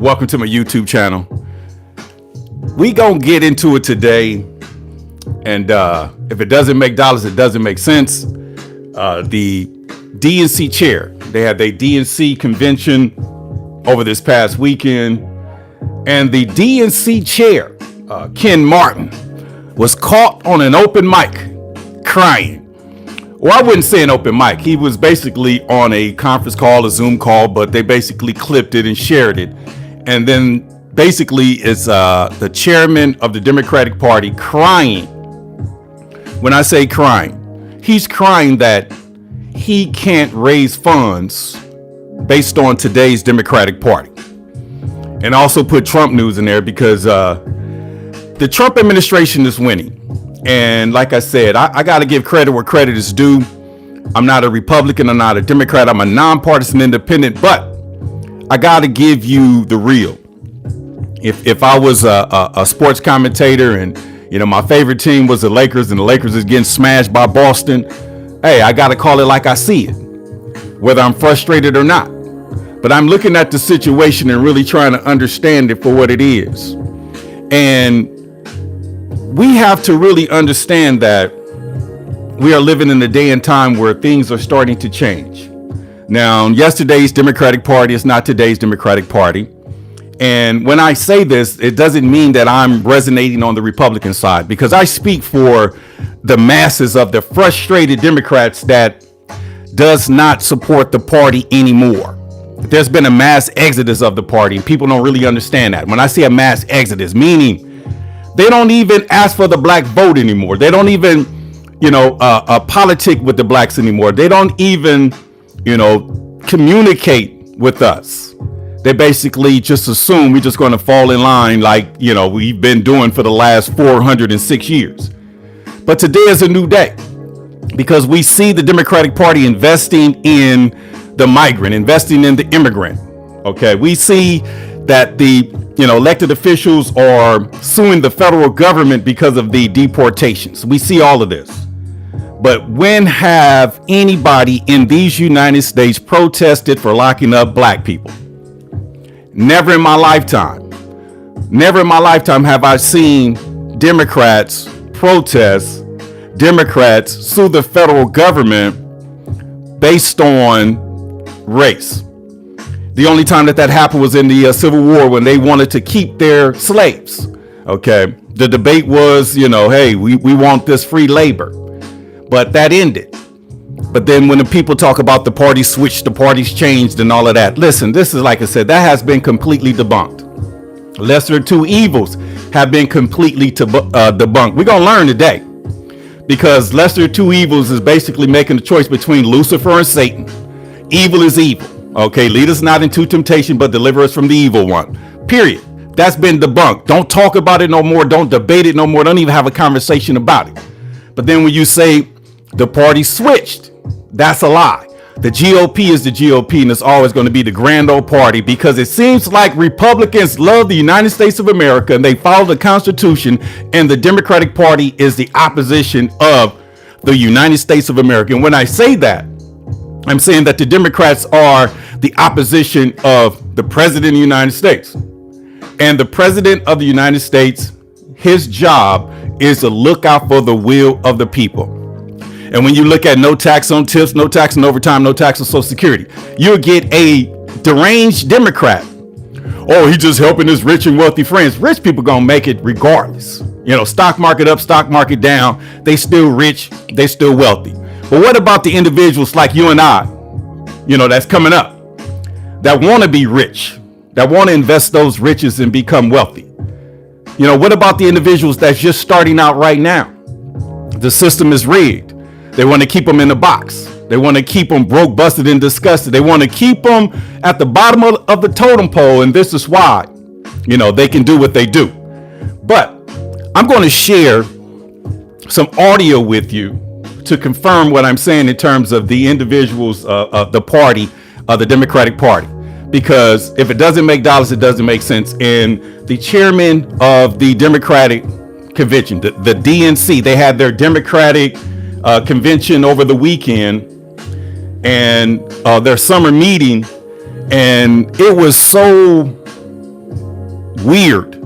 Welcome to my YouTube channel. We gonna get into it today, and if it doesn't make dollars, it doesn't make sense. The DNC chair, they had their DNC convention over this past weekend, and the DNC chair, Ken Martin, was caught on an open mic crying. Well, I wouldn't say an open mic. He was basically on a conference call, a Zoom call, but they basically clipped it and shared it. And then basically it's the chairman of the Democratic Party crying. When I say crying, he's crying that he can't raise funds based on today's Democratic Party. And also put Trump news in there because the Trump administration is winning. And like I said, I got to give credit where credit is due. I'm not a Republican. I'm not a Democrat. I'm a nonpartisan independent. But I got to give you the real. If I was a sports commentator and, my favorite team was the Lakers and the Lakers is getting smashed by Boston, hey, I got to call it like I see it, whether I'm frustrated or not. But I'm looking at the situation and really trying to understand it for what it is. And we have to really understand that we are living in a day and time where things are starting to change. Now, yesterday's Democratic Party is not today's Democratic Party. And when I say this, it doesn't mean that I'm resonating on the Republican side, because I speak for the masses of the frustrated Democrats that does not support the party anymore. There's been a mass exodus of the party, and people don't really understand that. When I say a mass exodus, meaning they don't even ask for the black vote anymore. They don't even, politic with the blacks anymore. They don't even communicate with us. They basically just assume we're just going to fall in line like, we've been doing for the last 406 years. But today is a new day because we see the Democratic Party investing in the migrant, investing in the immigrant. Okay, we see that the elected officials are suing the federal government because of the deportations. We see all of this. But when have anybody in these United States protested for locking up black people? Never in my lifetime. Never in my lifetime have I seen Democrats protest, Democrats sue the federal government based on race. The only time that happened was in the Civil War when they wanted to keep their slaves. Okay. The debate was, hey, we want this free labor. But that ended. But then when the people talk about the party switched, the parties changed and all of that. Listen, this is, like I said, that has been completely debunked. Lesser two evils have been completely debunked. We're going to learn today because lesser two evils is basically making the choice between Lucifer and Satan. Evil is evil. Okay, lead us not into temptation, but deliver us from the evil one. Period. That's been debunked. Don't talk about it no more. Don't debate it no more. Don't even have a conversation about it. But then when you say the party switched, that's a lie. The GOP is the GOP, and it's always going to be the grand old party because it seems like Republicans love the United States of America and they follow the Constitution, and the Democratic Party is the opposition of the United States of America. And when I say that, I'm saying that the Democrats are the opposition of the President of the United States. And the President of the United States, his job is to look out for the will of the people. And when you look at no tax on tips, no tax on overtime, no tax on Social Security, you'll get a deranged Democrat. Oh, he's just helping his rich and wealthy friends. Rich people gonna make it regardless. Stock market up, stock market down. They still rich, they still wealthy. But what about the individuals like you and I, that's coming up, that want to be rich, that want to invest those riches and become wealthy? What about the individuals that's just starting out right now? The system is rigged. They want to keep them in the box. They want to keep them broke, busted, and disgusted. They want to keep them at the bottom of the totem pole. And this is why, they can do what they do. But I'm going to share some audio with you to confirm what I'm saying in terms of the individuals of the party, the Democratic Party. Because if it doesn't make dollars, it doesn't make sense. And the chairman of the Democratic Convention, the DNC, they had their Democratic convention over the weekend and their summer meeting. And it was so weird.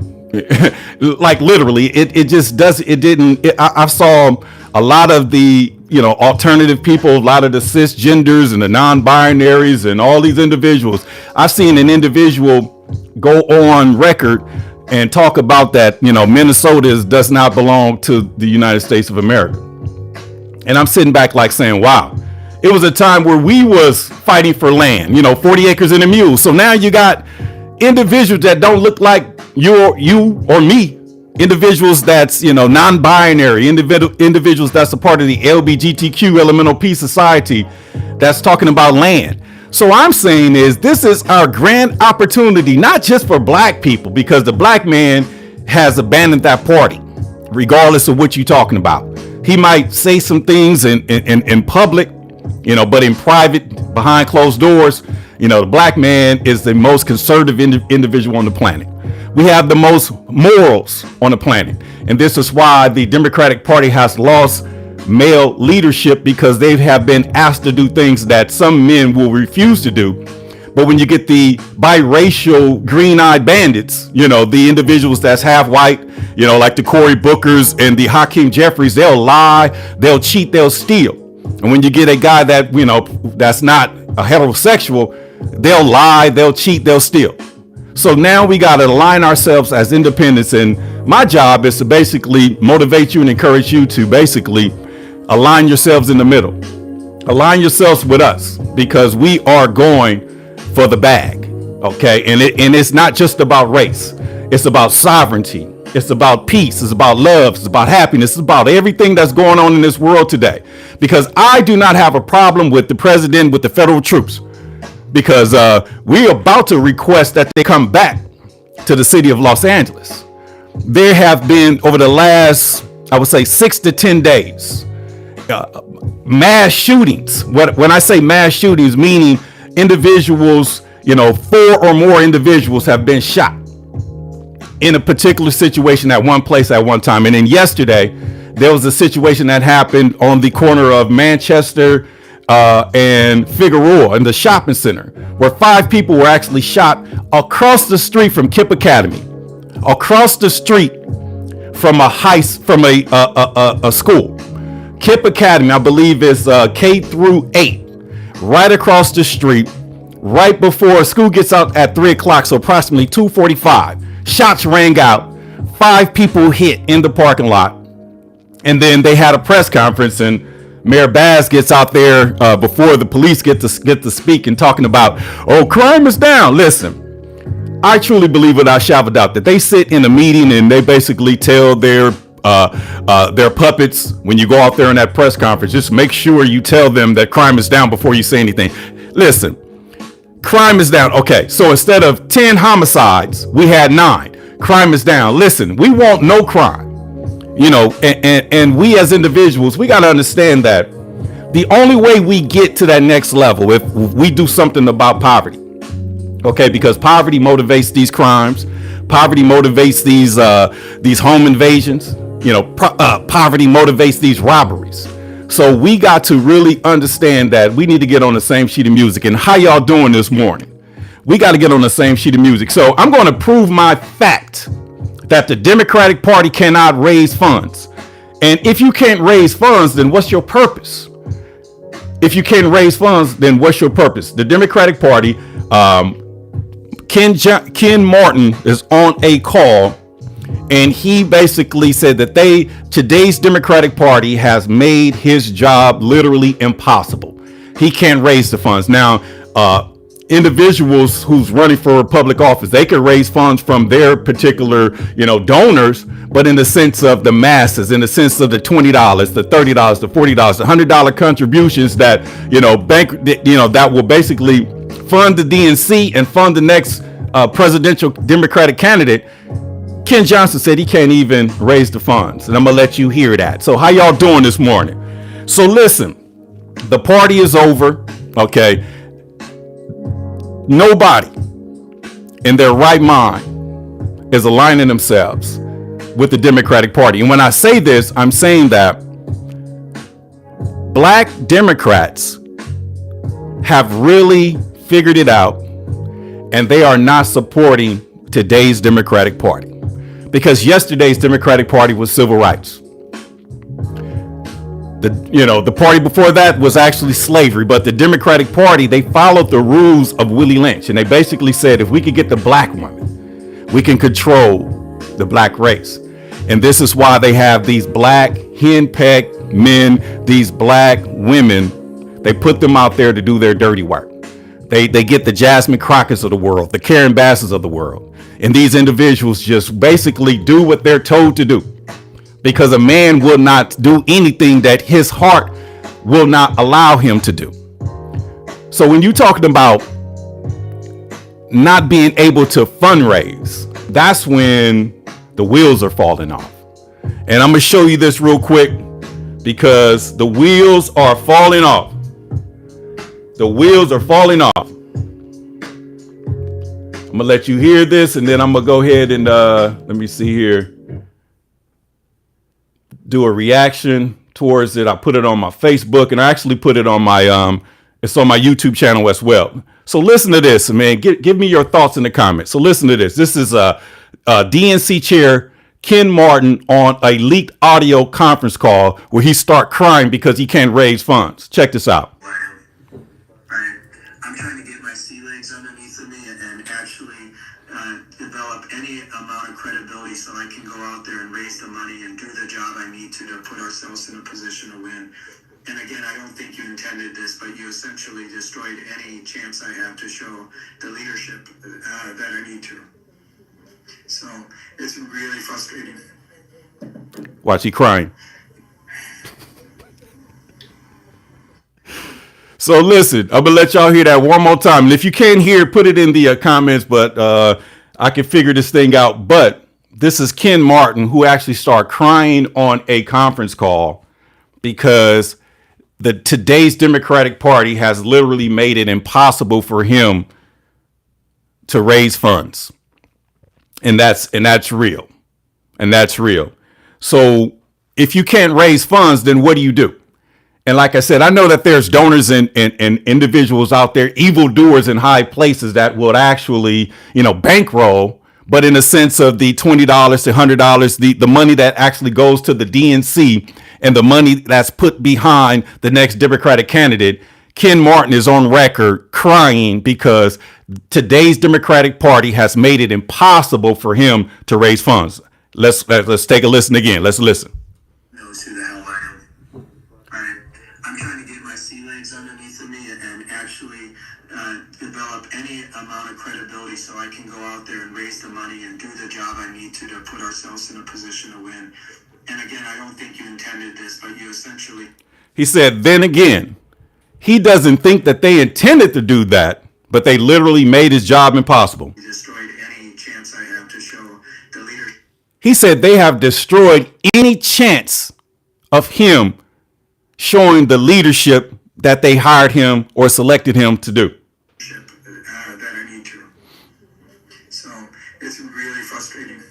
Like literally, it just does. It didn't. I saw a lot of the alternative people, a lot of the cisgenders and the non-binaries and all these individuals. I've seen an individual go on record and talk about that. Minnesota does not belong to the United States of America. And I'm sitting back like saying, wow, it was a time where we was fighting for land, 40 acres and a mule. So now you got individuals that don't look like you or me, individuals that's, non-binary, individuals that's a part of the LGBTQ elemental P society that's talking about land. So I'm saying this is our grand opportunity, not just for black people, because the black man has abandoned that party, regardless of what you're talking about. He might say some things in public, but in private, behind closed doors, the black man is the most conservative individual on the planet. We have the most morals on the planet. And this is why the Democratic Party has lost male leadership, because they have been asked to do things that some men will refuse to do. But when you get the biracial green-eyed bandits, the individuals that's half white, like the Cory Bookers and the Hakeem Jeffries, they'll lie, they'll cheat, they'll steal. And when you get a guy that, that's not a heterosexual, they'll lie, they'll cheat, they'll steal. So now we got to align ourselves as independents. And my job is to basically motivate you and encourage you to basically align yourselves in the middle. Align yourselves with us, because we are going for the bag. Okay. And it's not just about race. It's about sovereignty. It's about peace. It's about love. It's about happiness. It's about everything that's going on in this world today. Because I do not have a problem with the president, with the federal troops, because we're about to request that they come back to the city of Los Angeles. There have been, over the last, I would say, 6 to 10 days, mass shootings. When I say mass shootings, meaning individuals, 4 or more individuals have been shot in a particular situation at one place at one time. And then yesterday, there was a situation that happened on the corner of Manchester and Figueroa in the shopping center, where 5 people were actually shot across the street from Kip Academy, across the street from a school. Kip Academy, I believe, is K through 8, right across the street, right before school gets out at 3 o'clock. So approximately 2:45, shots rang out, 5 people hit in the parking lot. And then they had a press conference, and Mayor Baz gets out there before the police get to speak and talking about, oh, crime is down. Listen, I truly believe without a shadow of a doubt that they sit in a meeting and they basically tell their puppets, when you go out there in that press conference, just make sure you tell them that crime is down before you say anything. Listen, crime is down. Okay, so instead of 10 homicides, we had 9. Crime is down. Listen, we want no crime. And we as individuals, we got to understand that the only way we get to that next level, if we do something about poverty, okay, because poverty motivates these crimes, poverty motivates these home invasions, poverty motivates these robberies. So we got to really understand that we need to get on the same sheet of music. And how y'all doing this morning? We got to get on the same sheet of music. So I'm going to prove my fact that the Democratic Party cannot raise funds. And if you can't raise funds, then what's your purpose? If you can't raise funds, then what's your purpose? The Democratic Party, Ken Martin is on a call, and he basically said that today's Democratic Party has made his job literally impossible. He can't raise the funds. Now, individuals who's running for public office, they can raise funds from their particular, donors, but in the sense of the masses, in the sense of the $20, the $30, the $40, the $100 contributions that, that will basically fund the DNC and fund the next presidential Democratic candidate. Ken Johnson said he can't even raise the funds, and I'm gonna let you hear that. So how y'all doing this morning? So listen, the party is over, okay? Nobody in their right mind is aligning themselves with the Democratic Party. And when I say this, I'm saying that Black Democrats have really figured it out, and they are not supporting today's Democratic Party. Because yesterday's Democratic Party was civil rights. The party before that was actually slavery, but the Democratic Party, they followed the rules of Willie Lynch, and they basically said if we could get the black woman, we can control the black race. And this is why they have these black henpecked men, these black women. They put them out there to do their dirty work. They get the Jasmine Crockett's of the world, the Karen Basses of the world, and these individuals just basically do what they're told to do. Because a man will not do anything that his heart will not allow him to do. So when you're talking about not being able to fundraise, that's when the wheels are falling off. And I'm going to show you this real quick because the wheels are falling off. The wheels are falling off. I'm going to let you hear this and then I'm going to go ahead and let me see here. Do a reaction towards it. I put it on my Facebook and I actually put it on my it's on my YouTube channel as well. So listen to this, man. Give me your thoughts in the comments. So listen to this. This is a DNC chair Ken Martin on a leaked audio conference call where he start crying because he can't raise funds. Check this out. Right. I'm trying to get my sea legs underneath of me and actually develop any amount of credibility so I can go out there and raise the money and do the job I need to put ourselves in a position to win. And again, I don't think you intended this, but you essentially destroyed any chance I have to show the leadership that I need to. So it's really frustrating. Watch, he crying. So listen, I'm gonna let y'all hear that one more time. And if you can't hear, put it in the comments, but I can figure this thing out. But this is Ken Martin, who actually started crying on a conference call because today's Democratic Party has literally made it impossible for him to raise funds. And that's real. And that's real. So if you can't raise funds, then what do? And like I said, I know that there's donors and individuals out there, evildoers in high places that would actually, bankroll. But in the sense of the $20 to $100, the money that actually goes to the DNC and the money that's put behind the next Democratic candidate, Ken Martin is on record crying because today's Democratic Party has made it impossible for him to raise funds. Let's take a listen again. Let's listen. Knows who the hell I am. Right. I'm trying to get my sea legs underneath of me and actually develop any amount of credibility so I can go out there and raise the money and do the job I need to put ourselves in a position to win. And again, I don't think you intended this, but you essentially... He said, then again, he doesn't think that they intended to do that, but they literally made his job impossible. Destroyed any chance I have to show the leadership. He said they have destroyed any chance of him showing the leadership that they hired him or selected him to do. That I need to. So it's really frustrating.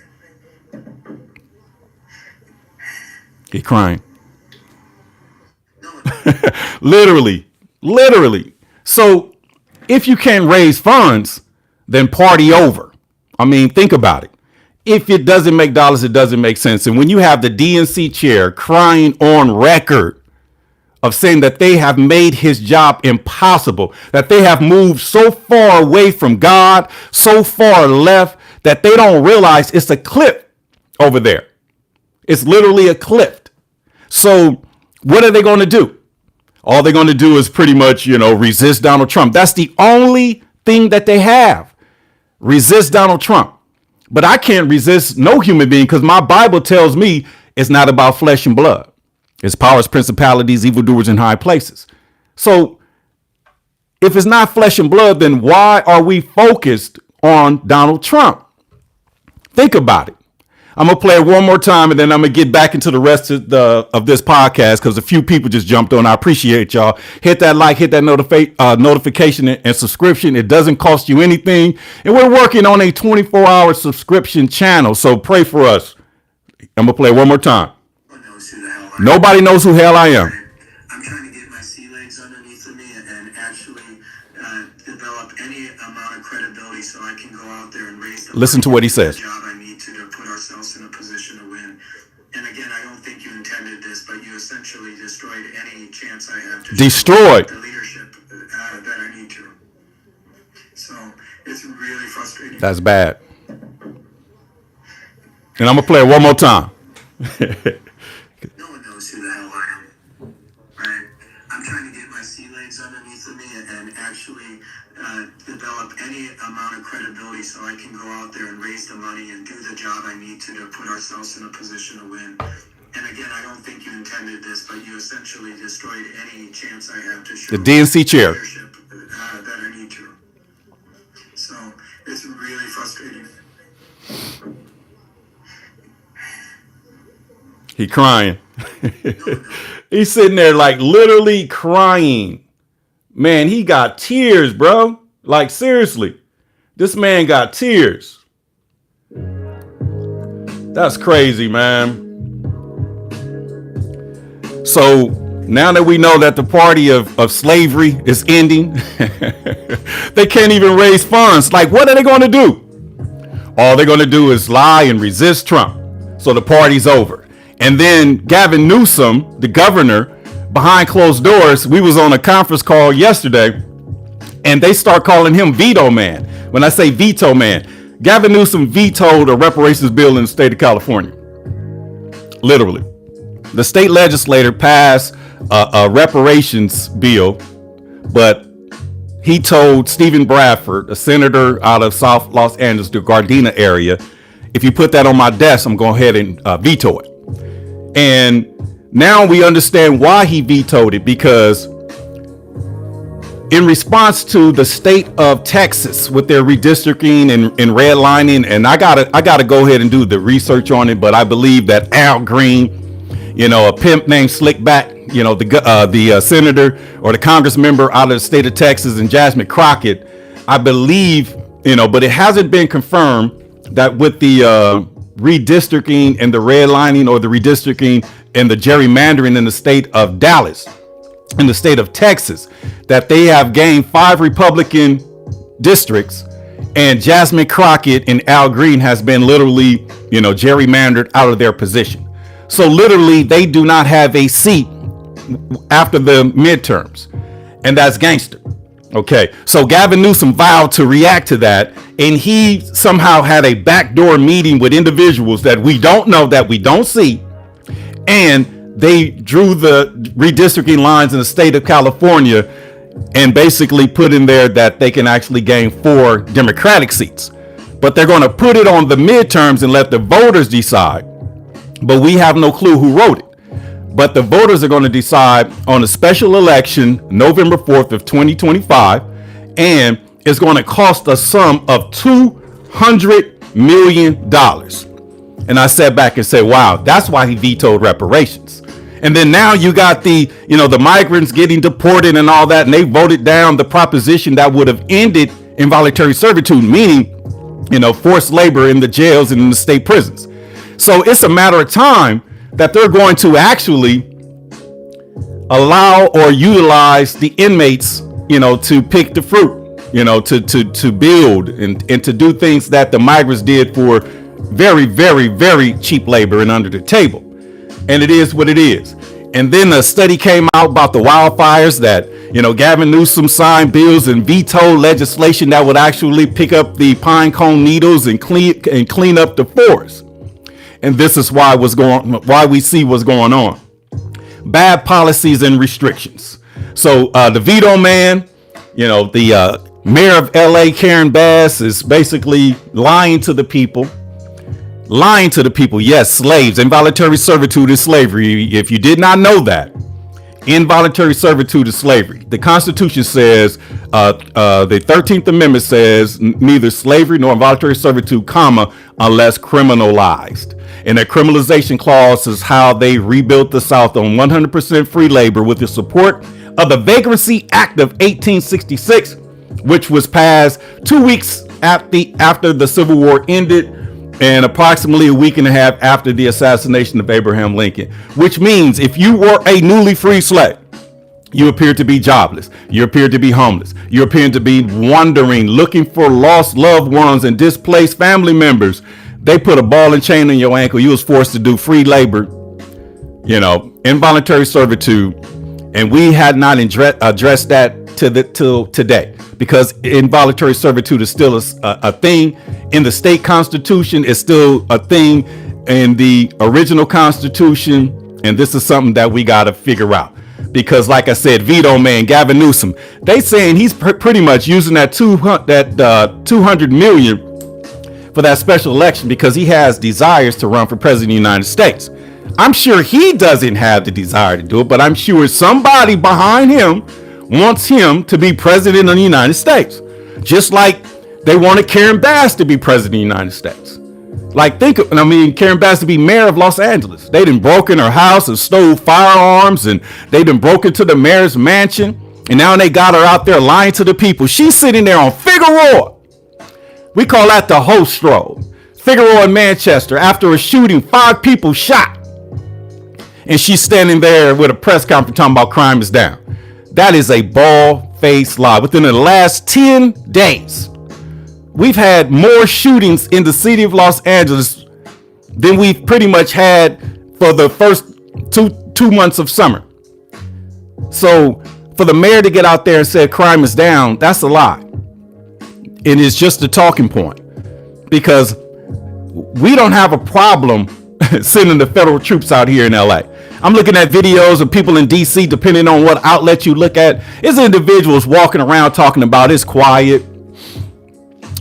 He crying. No. Literally. So if you can't raise funds, then party over. I mean, think about it. If it doesn't make dollars, it doesn't make sense. And when you have the DNC chair crying on record of saying that they have made his job impossible, that they have moved so far away from God, so far left that they don't realize it's a cliff over there. It's literally a cliff. So what are they going to do? All they're going to do is pretty much, resist Donald Trump. That's the only thing that they have. Resist Donald Trump. But I can't resist no human being because my Bible tells me it's not about flesh and blood. It's powers, principalities, evildoers in high places. So if it's not flesh and blood, then why are we focused on Donald Trump? Think about it. I'm going to play it one more time and then I'm going to get back into the rest of this podcast because a few people just jumped on. I appreciate y'all. Hit that like, hit that notification and subscription. It doesn't cost you anything. And we're working on a 24-hour subscription channel. So pray for us. I'm going to play it one more time. Nobody knows who hell I am. I'm trying to get my sea legs underneath of me and actually develop any amount of credibility so I can go out there and raise the Listen to what he says. Job I need to put ourselves in a position to win. And again, I don't think you intended this, but you essentially destroyed any chance I have to Destroyed the leadership that I need to. So it's really frustrating. That's bad. And I'm gonna play it one more time. No one knows who the hell I am. Right? I'm trying to get my sea legs underneath of me and actually develop any amount of credibility so I can go out there and raise the money and do the job I need to put ourselves in a position to win. And again, I don't think you intended this, but you essentially destroyed any chance I have to show The DNC chair. leadership that I need to. So it's really frustrating. He crying. He's sitting there like literally crying. Man, he got tears, bro. Like seriously, this man got tears. That's crazy, man. So now that we know that the party of slavery is ending, they can't even raise funds. Like, what are they going to do? All they're going to do is lie and resist Trump. So the party's over. And then Gavin Newsom, the governor, behind closed doors, we was on a conference call yesterday, and they start calling him Veto Man. When I say Veto Man, Gavin Newsom vetoed a reparations bill in the state of California. Literally. The state legislature passed a reparations bill, but he told Stephen Bradford, a senator out of South Los Angeles, the Gardena area, if you put that on my desk, I'm going to go ahead and veto it. And now we understand why he vetoed it, because in response to the state of Texas with their redistricting and redlining, and I gotta go ahead and do the research on it, but I believe that Al Green, a pimp named Slickback, the senator or the Congress member out of the state of Texas, and Jasmine Crockett, I believe, but it hasn't been confirmed that with the redistricting and the redlining, or the redistricting and the gerrymandering in the state of Dallas, in the state of Texas, that they have gained 5 Republican districts, and Jasmine Crockett and Al Green has been literally, gerrymandered out of their position. So literally they do not have a seat after the midterms, and that's gangster. Okay, so Gavin Newsom vowed to react to that, and he somehow had a backdoor meeting with individuals that we don't know, that we don't see, and they drew the redistricting lines in the state of California and basically put in there that they can actually gain 4 Democratic seats. But they're going to put it on the midterms and let the voters decide. But we have no clue who wrote it. But the voters are going to decide on a special election November 4th of 2025, and it's going to cost a sum of $200 million. And I sat back and said, wow, that's why he vetoed reparations. And then now you got the migrants getting deported and all that, and they voted down the proposition that would have ended involuntary servitude, meaning, forced labor in the jails and in the state prisons. So it's a matter of time that they're going to actually allow or utilize the inmates, to pick the fruit, to build and to do things that the migrants did for very, very, very cheap labor and under the table. And it is what it is. And then a study came out about the wildfires that, Gavin Newsom signed bills and vetoed legislation that would actually pick up the pine cone needles and clean up the forest. And this is why we see what's going on. Bad policies and restrictions. So the veto man, the mayor of LA, Karen Bass, is basically lying to the people. Yes, slaves. Involuntary servitude is slavery. If you did not know that, involuntary servitude is slavery. The Constitution says, the 13th Amendment says, neither slavery nor involuntary servitude, unless criminalized. And that criminalization clause is how they rebuilt the South on 100% free labor with the support of the Vagrancy Act of 1866, which was passed 2 weeks after the Civil War ended, and approximately a week and a half after the assassination of Abraham Lincoln. Which means if you were a newly freed slave You appear to be jobless. You appear to be homeless. You appear to be wandering, looking for lost loved ones and displaced family members. They put a ball and chain on your ankle. You was forced to do free labor, involuntary servitude. And we had not addressed that till today, because involuntary servitude is still a thing in the state constitution. It's still a thing in the original constitution. And this is something that we got to figure out. Because, like I said, veto man Gavin Newsom, they saying he's pretty much using that 200 million for that special election because he has desires to run for president of the United States. I'm sure he doesn't have the desire to do it, but I'm sure somebody behind him wants him to be president of the United States, just like they wanted Karen Bass to be president of the United States. Like, Karen Bass to be mayor of Los Angeles. They done broke in her house and stole firearms, and they done broke into the mayor's mansion, and now they got her out there lying to the people. She's sitting there on Figueroa. We call that the host stroll. Figueroa in Manchester, after a shooting, 5 people shot. And she's standing there with a press conference talking about crime is down. That is a bald-faced lie. Within the last 10 days, we've had more shootings in the city of Los Angeles than we've pretty much had for the first two months of summer. So for the mayor to get out there and say crime is down, that's a lie. It is just a talking point, because we don't have a problem sending the federal troops out here in LA. I'm looking at videos of people in DC, depending on what outlet you look at. It's individuals walking around talking about it's quiet.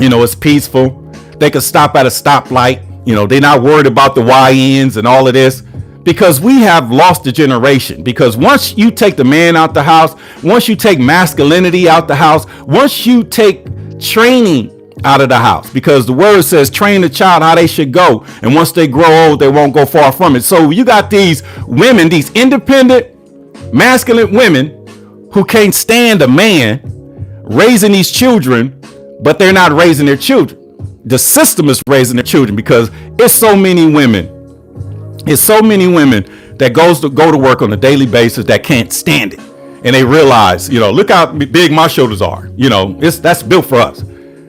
It's peaceful. They could stop at a stoplight. They're not worried about the YNs and all of this, because we have lost a generation. Because once you take the man out the house, once you take masculinity out the house, once you take training out of the house, because the word says train the child how they should go, and once they grow old they won't go far from it. So you got these women, these independent masculine women who can't stand a man raising these children, but they're not raising their children. The system is raising their children, because it's so many women that go to work on a daily basis that can't stand it, and they realize, look how big my shoulders are. That's built for us.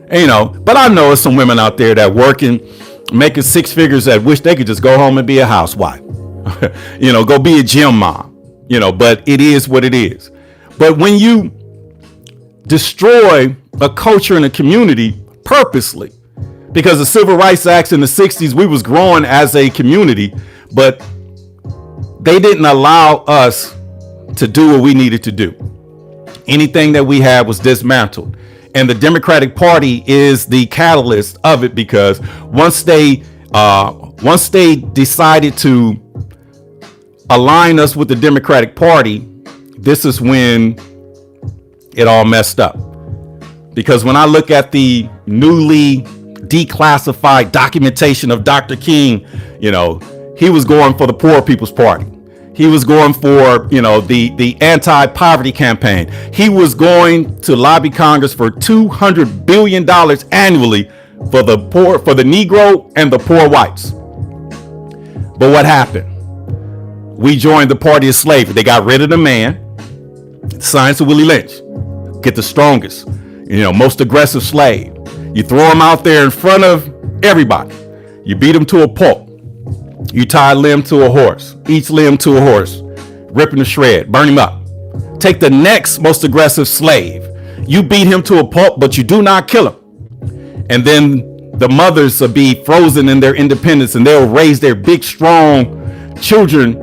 But I know there's some women out there that working, making 6 figures, that wish they could just go home and be a housewife. Go be a gym mom. But it is what it is. But when you destroy a culture and a community purposely, because the Civil Rights Acts in the 60s, we was growing as a community, but they didn't allow us to do what we needed to do. Anything that we had was dismantled. And the Democratic Party is the catalyst of it, because once they decided to align us with the Democratic Party, this is when it all messed up. Because when I look at the newly declassified documentation of Dr. King, he was going for the Poor People's Party. He was going for, the anti-poverty campaign. He was going to lobby Congress for $200 billion annually for the poor, for the Negro and the poor whites. But what happened? We joined the party of slavery. They got rid of the man, science of Willie Lynch. Get the strongest, most aggressive slave. You throw him out there in front of everybody. You beat him to a pulp. You tie a limb to a horse, each limb to a horse, rip him to shred, burn him up. Take the next most aggressive slave. You beat him to a pulp, but you do not kill him. And then the mothers will be frozen in their independence, and they'll raise their big, strong children,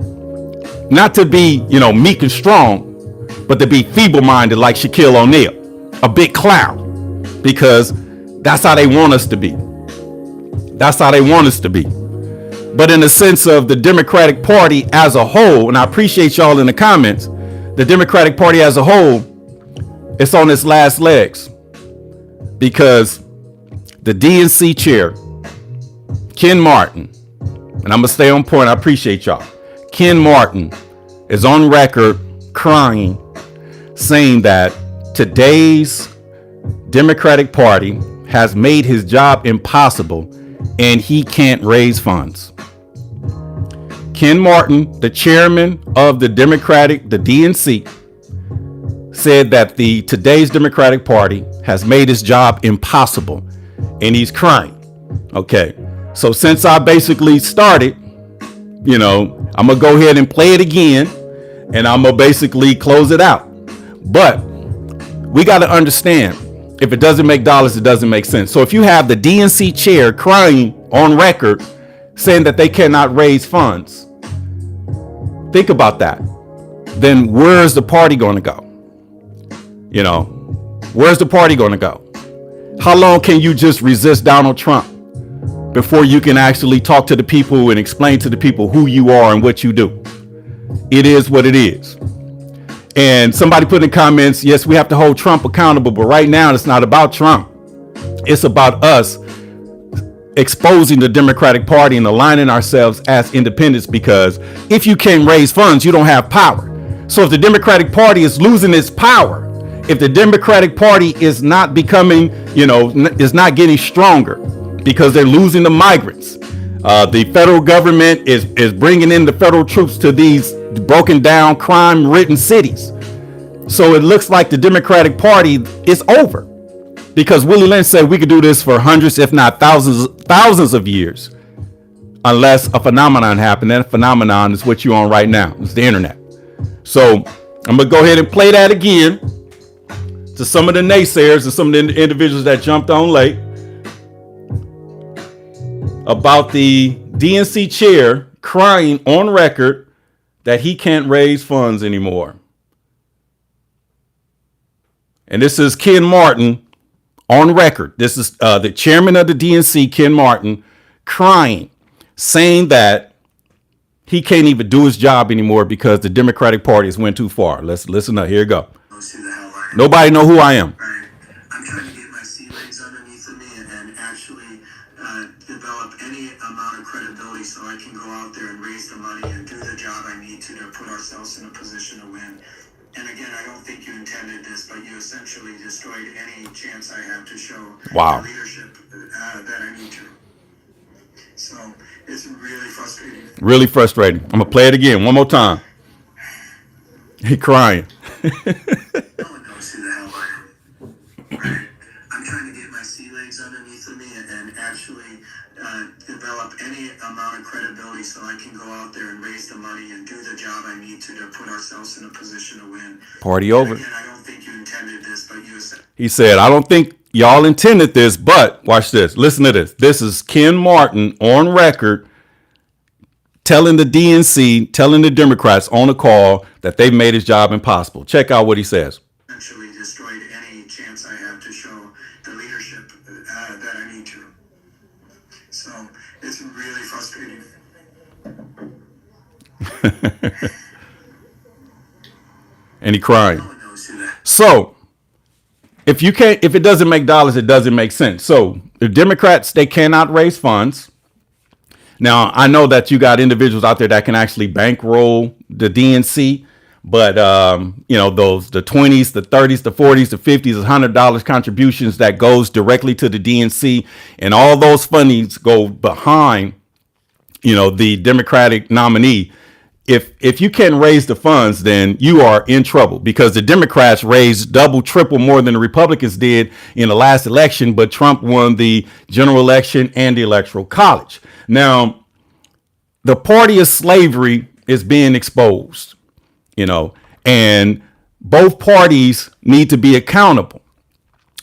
not to be, meek and strong, but to be feeble-minded like Shaquille O'Neal, a big clown, because that's how they want us to be. That's how they want us to be. But in the sense of the Democratic Party as a whole, and I appreciate y'all in the comments, the Democratic Party as a whole, it's on its last legs, because the DNC chair, Ken Martin, and I'm going to stay on point, I appreciate y'all. Ken Martin is on record crying, saying that today's Democratic Party has made his job impossible and he can't raise funds. Ken Martin, the chairman of the DNC, said that the today's Democratic Party has made his job impossible, and he's crying. Okay, so since I basically started, I'm gonna go ahead and play it again, and I'm gonna basically close it out. But we got to understand, if it doesn't make dollars, it doesn't make sense. So if you have the DNC chair crying on record saying that they cannot raise funds, think about that. Then where's the party going to go? Where's the party going to go? How long can you just resist Donald Trump before you can actually talk to the people and explain to the people who you are and what you do? It is what it is. And somebody put in comments, yes, we have to hold Trump accountable, but right now it's not about Trump. It's about us exposing the Democratic Party and aligning ourselves as independents, because if you can't raise funds, you don't have power. So if the Democratic Party is losing its power, if the Democratic Party is not becoming, is not getting stronger because they're losing the migrants, the federal government is bringing in the federal troops to these broken down, crime-ridden cities. So it looks like the Democratic Party is over, because Willie Lynch said we could do this for hundreds, if not thousands of years, unless a phenomenon happened. That phenomenon is what you're on right now. It's the internet. So I'm gonna go ahead and play that again to some of the naysayers and some of the individuals that jumped on late about the DNC chair crying on record that he can't raise funds anymore. And this is Ken Martin on record. This is the chairman of the DNC, Ken Martin, crying, saying that he can't even do his job anymore because the Democratic Party has went too far. Let's listen up. Here you go. Nobody know who I am. Right. I'm trying to get my sea legs underneath of me and actually develop any amount of credibility so I can go out there and raise the money and do the job I need to put ourselves in a position to win. And again, I don't think you intended this, but you essentially destroyed any chance I have to show the leadership that I need to. So it's really frustrating. Really frustrating. I'm going to play it again one more time. He crying. No one knows who the hell I am. Right? I'm trying to get my sea legs underneath of me and actually develop any amount of credibility so I can go out there and raise the money and do the job I need to put ourselves in a position to win. Party over. Again, I don't think you intended this, but you said. He said, I don't think y'all intended this, but watch this. Listen to this. This is Ken Martin on record telling the DNC, telling the Democrats on the call that they've made his job impossible. Check out what he says. Essentially destroyed any chance I have to show the leadership that I need to. So it's really frustrating. And he crying. No one knows who that. So if it doesn't make dollars, it doesn't make sense. So the Democrats, they cannot raise funds. Now, I know that you got individuals out there that can actually bankroll the DNC, but the 20s, the 30s, the 40s, the 50s, $100 contributions that goes directly to the DNC, and all those fundings go behind, the Democratic nominee. If you can't raise the funds, then you are in trouble, because the Democrats raised double, triple more than the Republicans did in the last election, but Trump won the general election and the electoral college. Now, the party of slavery is being exposed, and both parties need to be accountable.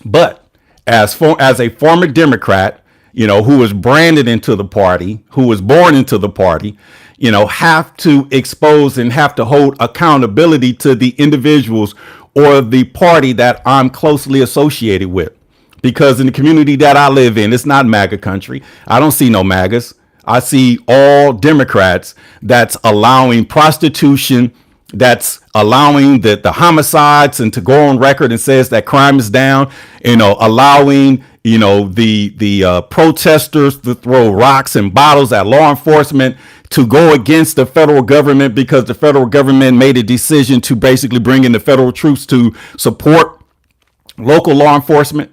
But as a former Democrat, who was branded into the party, who was born into the party, have to expose and have to hold accountability to the individuals or the party that I'm closely associated with. Because in the community that I live in, it's not MAGA country. I don't see no MAGAs. I see all Democrats that's allowing prostitution, that's allowing the homicides, and to go on record and says that crime is down, allowing, the protesters to throw rocks and bottles at law enforcement, to go against the federal government because the federal government made a decision to basically bring in the federal troops to support local law enforcement.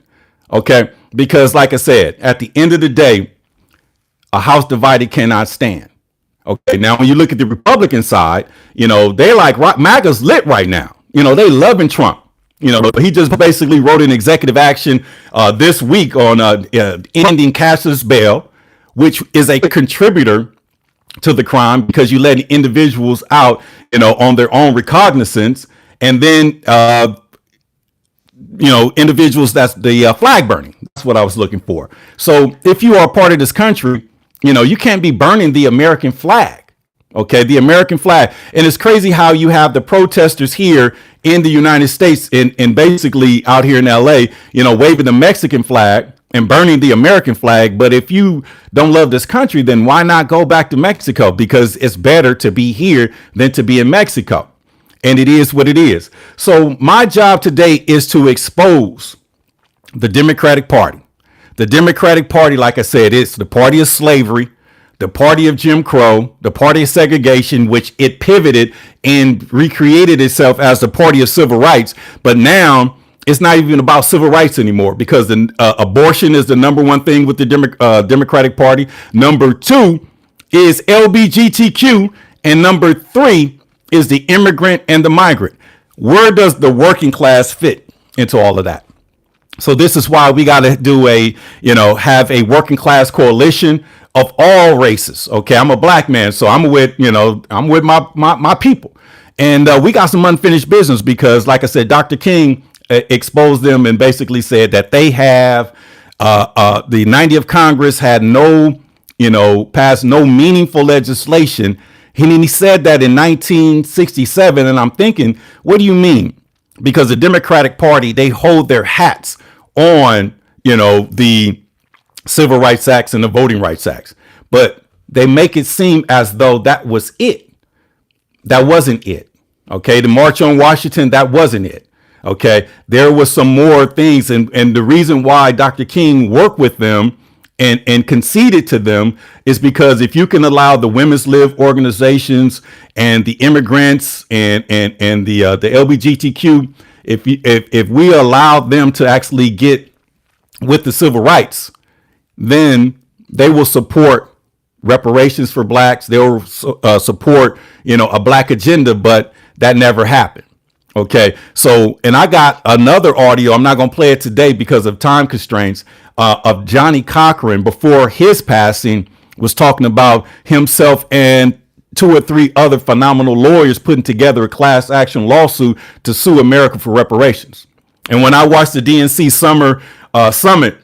Okay, because like I said, at the end of the day, a house divided cannot stand. Okay, now when you look at the Republican side, they like MAGA's lit right now. They loving Trump. He just basically wrote an executive action this week on ending cashless bail, which is a contributor to the crime because you let individuals out, on their own recognizance, and then individuals, that's the flag burning. That's what I was looking for. So if you are a part of this country, you can't be burning the American flag. Okay, the American flag. And it's crazy how you have the protesters here in the United States and basically out here in LA, waving the Mexican flag and burning the American flag. But if you don't love this country, then why not go back to Mexico? Because it's better to be here than to be in Mexico. And it is what it is. So my job today is to expose the Democratic Party. The Democratic Party, like I said, it's the party of slavery, the party of Jim Crow, the party of segregation, which it pivoted and recreated itself as the party of civil rights. But now it's not even about civil rights anymore because abortion is the number one thing with the Democratic Party. Number two is LGBTQ. And number three is the immigrant and the migrant. Where does the working class fit into all of that? So this is why we got to do have a working class coalition of all races. Okay, I'm a black man, so I'm with my people, and we got some unfinished business because, like I said, Dr. King exposed them and basically said that they have the 90th Congress had passed no meaningful legislation. He said that in 1967, and I'm thinking, what do you mean? Because the Democratic Party, they hold their hats on the Civil Rights Acts and the Voting Rights Acts, but they make it seem as though that was it. That wasn't it. Okay. The March on Washington, that wasn't it. Okay. There was some more things. And the reason why Dr. King worked with them and conceded to them is because if you can allow the women's live organizations and the immigrants and the LGBTQ, if we allow them to actually get with the civil rights, then they will support reparations for blacks. They'll support, a black agenda, but that never happened. Okay. So, and I got another audio. I'm not going to play it today because of time constraints, of Johnny Cochran before his passing was talking about himself and two or three other phenomenal lawyers putting together a class action lawsuit to sue America for reparations. And when I watched the DNC summer summit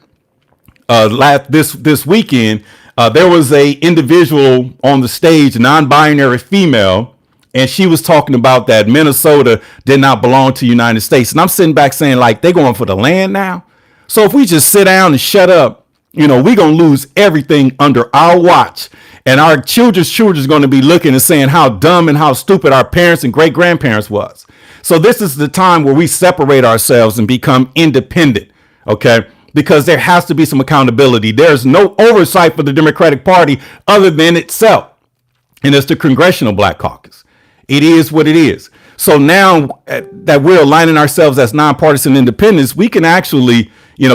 this weekend, there was a individual on the stage, non-binary female, and she was talking about that Minnesota did not belong to the United States. And I'm sitting back saying, like, they're going for the land now. So if we just sit down and shut up, we're going to lose everything under our watch. And our children's children is going to be looking and saying how dumb and how stupid our parents and great grandparents was. So this is the time where we separate ourselves and become independent. Okay. Because there has to be some accountability. There's no oversight for the Democratic Party other than itself. And it's the Congressional Black Caucus. It is what it is. So now that we're aligning ourselves as nonpartisan independents, we can actually,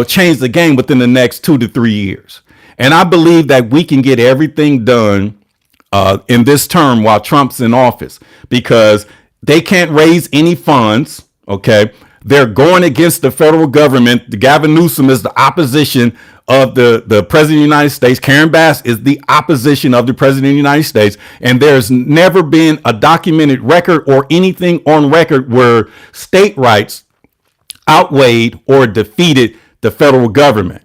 change the game within the next 2 to 3 years. And I believe that we can get everything done in this term while Trump's in office because they can't raise any funds. OK, they're going against the federal government. The Gavin Newsom is the opposition of the president of the United States. Karen Bass is the opposition of the president of the United States. And there's never been a documented record or anything on record where state rights outweighed or defeated the federal government.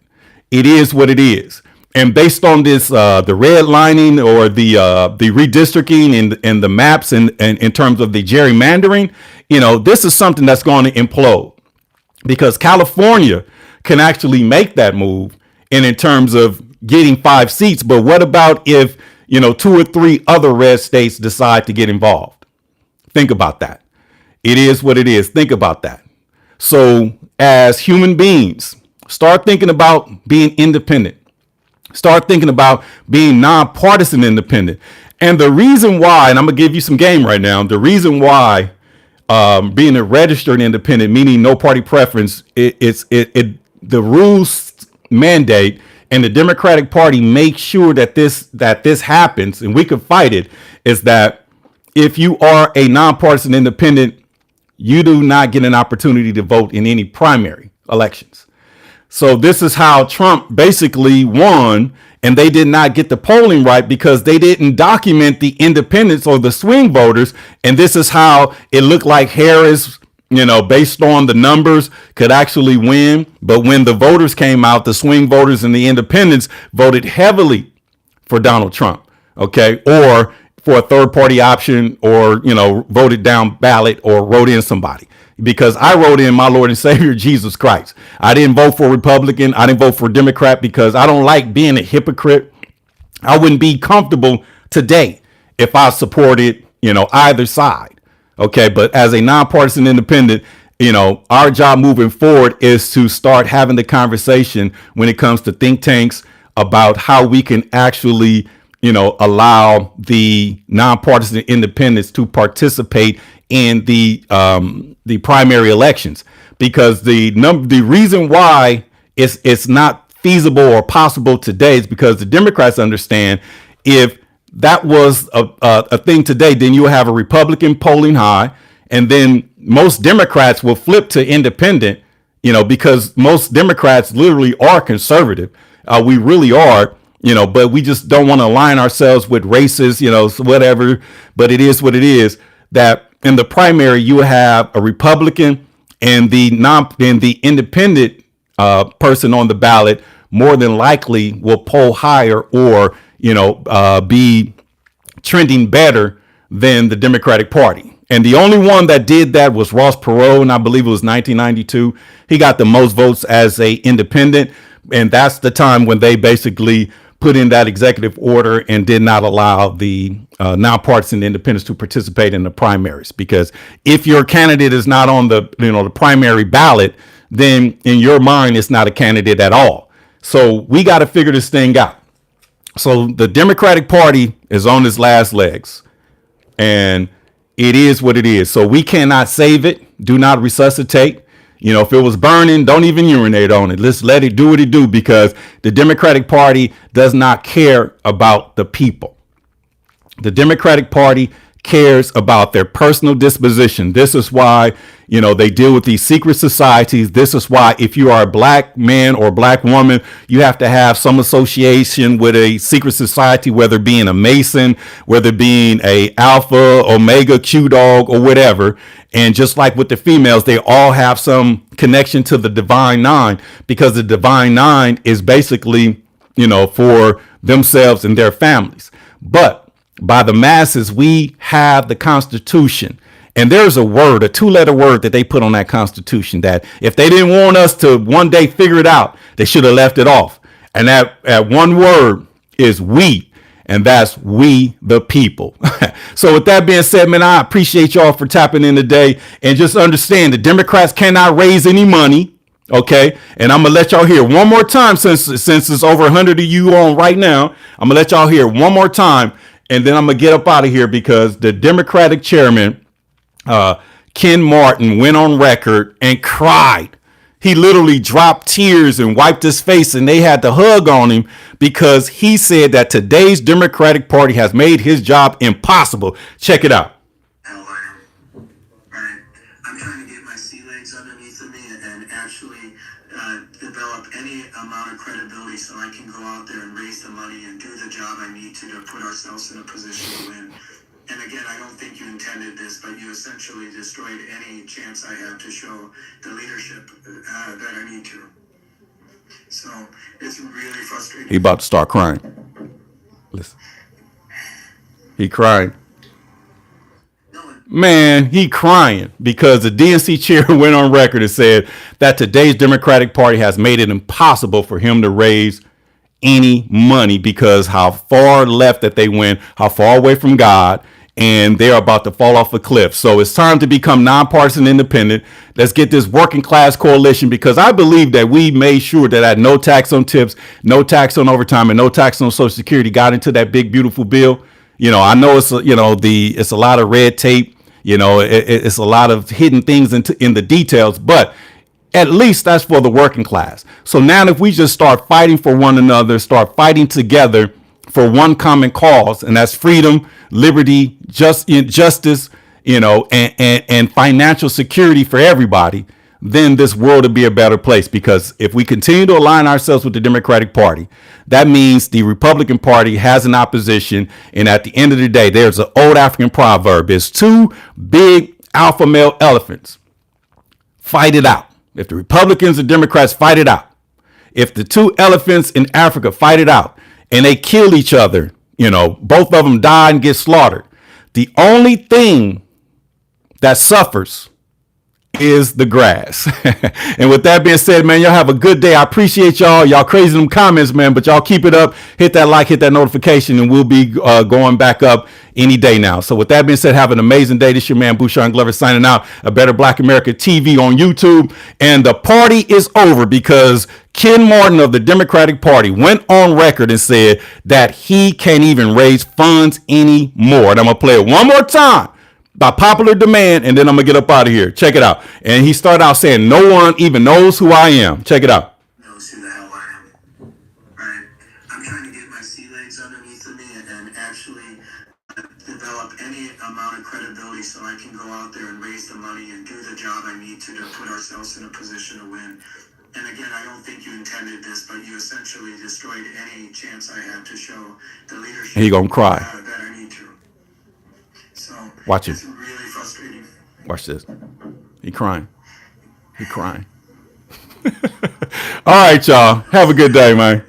It is what it is. And based on this, the redlining or the redistricting and the maps and in terms of the gerrymandering, this is something that's going to implode because California can actually make that move. And in terms of getting 5 seats, but what about if, 2 or 3 other red states decide to get involved? Think about that. It is what it is. Think about that. So as human beings, start thinking about being independent. Start thinking about being nonpartisan independent. And the reason why, and I'm going to give you some game right now, the reason why being a registered independent, meaning no party preference, the rules mandate and the Democratic Party make sure that this happens and we can fight it, is that if you are a nonpartisan independent, you do not get an opportunity to vote in any primary elections. So this is how Trump basically won, and they did not get the polling right because they didn't document the independents or the swing voters. And this is how it looked like Harris, based on the numbers, could actually win. But when the voters came out, the swing voters and the independents voted heavily for Donald Trump, okay, or for a third party option, or, voted down ballot or wrote in somebody. Because I wrote in my Lord and Savior, Jesus Christ. I didn't vote for Republican. I didn't vote for Democrat because I don't like being a hypocrite. I wouldn't be comfortable today if I supported, either side. Okay. But as a nonpartisan independent, our job moving forward is to start having the conversation when it comes to think tanks about how we can actually, allow the nonpartisan independents to participate in the primary elections, because the reason why it's not feasible or possible today is because the Democrats understand if that was a thing today, then you'll have a Republican polling high, and then most Democrats will flip to independent, because most Democrats literally are conservative. We really are. But we just don't want to align ourselves with races, whatever. But it is what it is, that in the primary, you have a Republican and the independent person on the ballot more than likely will poll higher or, be trending better than the Democratic Party. And the only one that did that was Ross Perot, and I believe it was 1992. He got the most votes as a independent. And that's the time when they basically put in that executive order and did not allow the nonpartisan independents to participate in the primaries. Because if your candidate is not on the primary ballot, then in your mind, it's not a candidate at all. So we got to figure this thing out. So the Democratic Party is on its last legs, and it is what it is. So we cannot save it. Do not resuscitate. If it was burning, don't even urinate on it. Let's let it do what it do, because the Democratic Party does not care about the people. The Democratic Party cares about their personal disposition. This is why, they deal with these secret societies. This is why if you are a black man or black woman, you have to have some association with a secret society, whether being a Mason, whether being a Alpha, Omega, Q Dog, or whatever. And just like with the females, they all have some connection to the Divine Nine, because the Divine Nine is basically, for themselves and their families. But by the masses, we have the Constitution. And there's a word, a 2-letter word that they put on that Constitution that if they didn't want us to one day figure it out, they should have left it off. And that one word is we. And that's we the people. So with that being said, man, I appreciate y'all for tapping in today. And just understand the Democrats cannot raise any money. OK, and I'm going to let y'all hear one more time, since it's over 100 of you on right now. I'm going to let y'all hear one more time. And then I'm going to get up out of here, because the Democratic chairman, Ken Martin, went on record and cried. He literally dropped tears and wiped his face, and they had to hug on him, because he said that today's Democratic Party has made his job impossible. Check it out. I'm trying to get my sea legs underneath of me and actually develop any amount of credibility so I can go out there and raise the money and do the job I need to put ourselves in a position to win. And again, I don't think you intended this, but you essentially destroyed any chance I have to show the leadership that I need to. So it's really frustrating. He about to start crying. Listen. He crying. Man, he crying because the DNC chair went on record and said that today's Democratic Party has made it impossible for him to raise any money, because how far left that they went, how far away from God, and they're about to fall off a cliff. So it's time to become nonpartisan independent. Let's get this working class coalition, because I believe that we made sure that no tax on tips, no tax on overtime, and no tax on Social Security got into that big, beautiful bill. I know it's, it's a lot of red tape. It's a lot of hidden things in the details, but at least that's for the working class. So now if we just start fighting for one another, start fighting together for one common cause, and that's freedom, liberty, justice, and financial security for everybody, then this world would be a better place. Because if we continue to align ourselves with the Democratic Party, that means the Republican Party has an opposition. And at the end of the day, there's an old African proverb: it's two big alpha male elephants. Fight it out. If the Republicans and Democrats fight it out, if the two elephants in Africa fight it out and they kill each other, both of them die and get slaughtered, the only thing that suffers is the grass. And with that being said, man, y'all have a good day. I appreciate y'all. Y'all crazy in them comments, man, but y'all keep it up. Hit that like, hit that notification, and we'll be going back up any day now. So with that being said, have an amazing day. This is your man, Bouchon Glover, signing out. A Better Black America TV on YouTube. And the party is over because Ken Martin of the Democratic Party went on record and said that he can't even raise funds anymore. And I'm going to play it one more time by popular demand, and then I'm going to get up out of here. Check it out. And he started out saying, no one even knows who I am. Check it out. Knows who the hell I am. Right? I'm trying to get my sea legs underneath of me and actually develop any amount of credibility so I can go out there and raise the money and do the job I need to put ourselves in a position to win. And again, I don't think you intended this, but you essentially destroyed any chance I had to show the leadership. And he gonna cry. That I need to. So watch it. It's really frustrating. Watch this. He crying. He crying. All right, y'all. Have a good day, man.